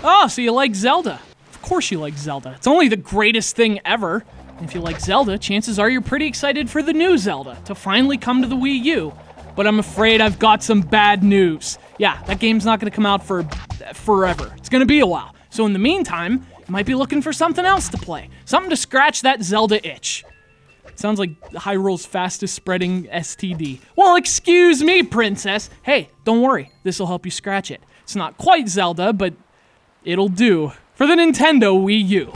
Oh, so you like Zelda. Of course you like Zelda. It's only the greatest thing ever. And if you like Zelda, chances are you're pretty excited for the new Zelda to finally come to the Wii U. But I'm afraid I've got some bad news. Yeah, that game's not going to come out for forever. It's going to be a while. So in the meantime, you might be looking for something else to play. Something to scratch that Zelda itch. Sounds like Hyrule's fastest spreading STD. Well, excuse me, princess. Hey, don't worry. This'll help you scratch it. It's not quite Zelda, but it'll do. For the Nintendo Wii U.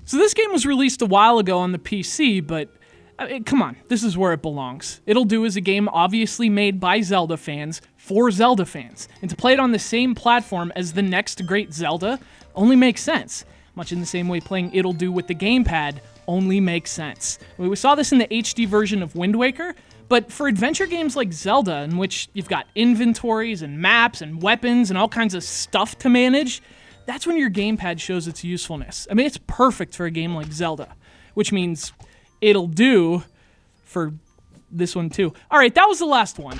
So this game was released a while ago on the PC, but come on, this is where it belongs. Ittle Dew is a game obviously made by Zelda fans for Zelda fans, and to play it on the same platform as the next great Zelda only makes sense. Much in the same way playing Ittle Dew with the gamepad only makes sense. We saw this in the HD version of Wind Waker, but for adventure games like Zelda, in which you've got inventories and maps and weapons and all kinds of stuff to manage, that's when your gamepad shows its usefulness. I mean, it's perfect for a game like Zelda, which means it'll do for this one too. All right, that was the last one.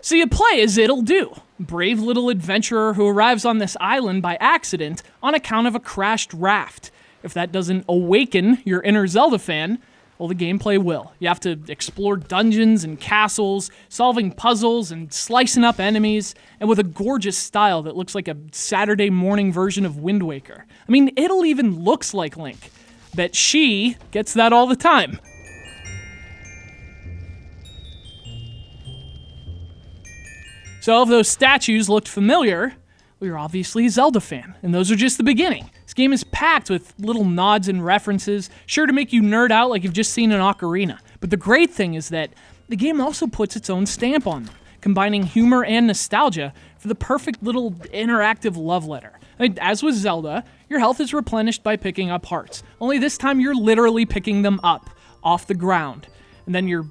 So you play as Ittle Dew, brave little adventurer who arrives on this island by accident on account of a crashed raft. If that doesn't awaken your inner Zelda fan, well, the gameplay will. You have to explore dungeons and castles, solving puzzles and slicing up enemies, and with a gorgeous style that looks like a Saturday morning version of Wind Waker. I mean, Ittle even looks like Link. Bet she gets that all the time. So if those statues looked familiar, well, you're obviously a Zelda fan, and those are just the beginning. This game is packed with little nods and references, sure to make you nerd out like you've just seen an ocarina. But the great thing is that the game also puts its own stamp on them, combining humor and nostalgia for the perfect little interactive love letter. I mean, as with Zelda, your health is replenished by picking up hearts. Only this time you're literally picking them up off the ground. And then you're...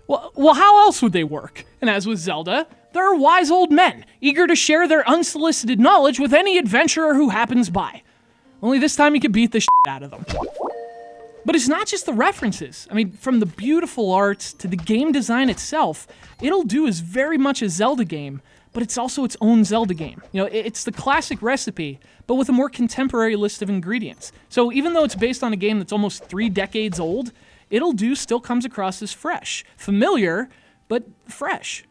Well, how else would they work? And as with Zelda, there are wise old men, eager to share their unsolicited knowledge with any adventurer who happens by. Only this time you can beat the shit out of them. But it's not just the references. I mean, from the beautiful art to the game design itself, Ittle Dew is very much a Zelda game, but it's also its own Zelda game. You know, it's the classic recipe, but with a more contemporary list of ingredients. So even though it's based on a game that's almost 3 decades old, Ittle Dew still comes across as fresh. Familiar, but fresh.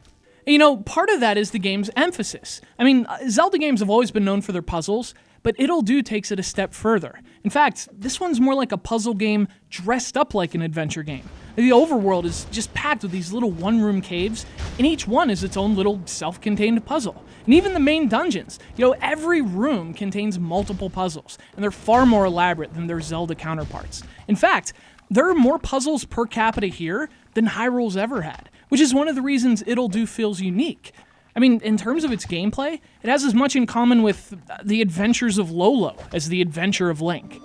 And, you know, part of that is the game's emphasis. I mean, Zelda games have always been known for their puzzles, but Ittle Dew takes it a step further. In fact, this one's more like a puzzle game dressed up like an adventure game. The overworld is just packed with these little one-room caves, and each one is its own little self-contained puzzle. And even the main dungeons, you know, every room contains multiple puzzles, and they're far more elaborate than their Zelda counterparts. In fact, there are more puzzles per capita here than Hyrule's ever had, which is one of the reasons Ittle Dew feels unique. I mean, in terms of its gameplay, it has as much in common with the adventures of Lolo as the adventure of Link.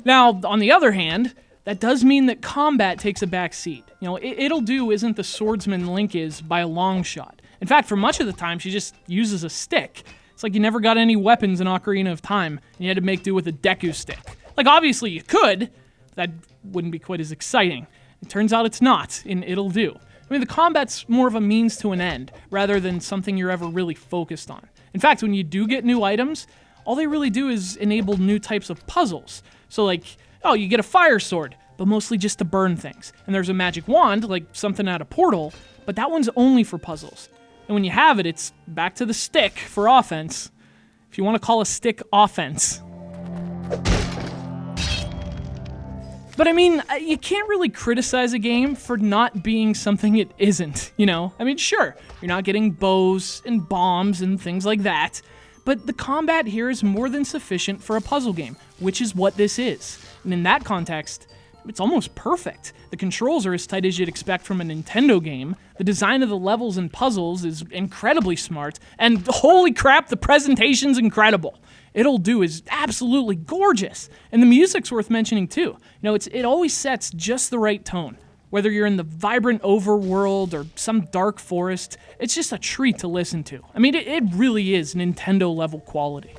Now, on the other hand, that does mean that combat takes a back seat. You know, Ittle Dew isn't the swordsman Link is by a long shot. In fact, for much of the time, she just uses a stick. It's like you never got any weapons in Ocarina of Time, and you had to make do with a Deku stick. Like, obviously you could, that wouldn't be quite as exciting. It turns out it's not in Ittle Dew. I mean, the combat's more of a means to an end, rather than something you're ever really focused on. In fact, when you do get new items, all they really do is enable new types of puzzles. So like, oh, you get a fire sword, but mostly just to burn things. And there's a magic wand, like something out of Portal, but that one's only for puzzles. And when you have it, it's back to the stick for offense. If you want to call a stick offense. But I mean, you can't really criticize a game for not being something it isn't, you know? I mean, sure, you're not getting bows and bombs and things like that, but the combat here is more than sufficient for a puzzle game, which is what this is. And in that context, it's almost perfect. The controls are as tight as you'd expect from a Nintendo game. The design of the levels and puzzles is incredibly smart. And holy crap, the presentation's incredible. Ittle Dew is absolutely gorgeous, and the music's worth mentioning too. It always sets just the right tone. Whether you're in the vibrant overworld or some dark forest, it's just a treat to listen to. I mean, it really is Nintendo-level quality.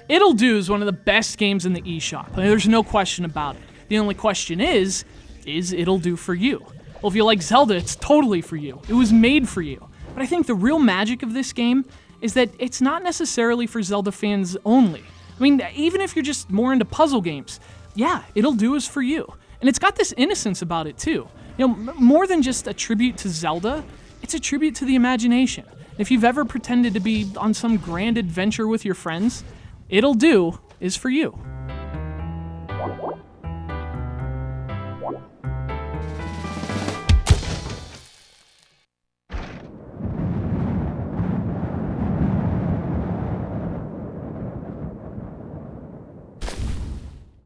Ittle Dew is one of the best games in the eShop. I mean, there's no question about it. The only question is Ittle Dew for you? Well, if you like Zelda, it's totally for you. It was made for you. But I think the real magic of this game is that it's not necessarily for Zelda fans only. I mean, even if you're just more into puzzle games, yeah, Ittle Dew is for you. And it's got this innocence about it too. More than just a tribute to Zelda, it's a tribute to the imagination. If you've ever pretended to be on some grand adventure with your friends, Ittle Dew is for you.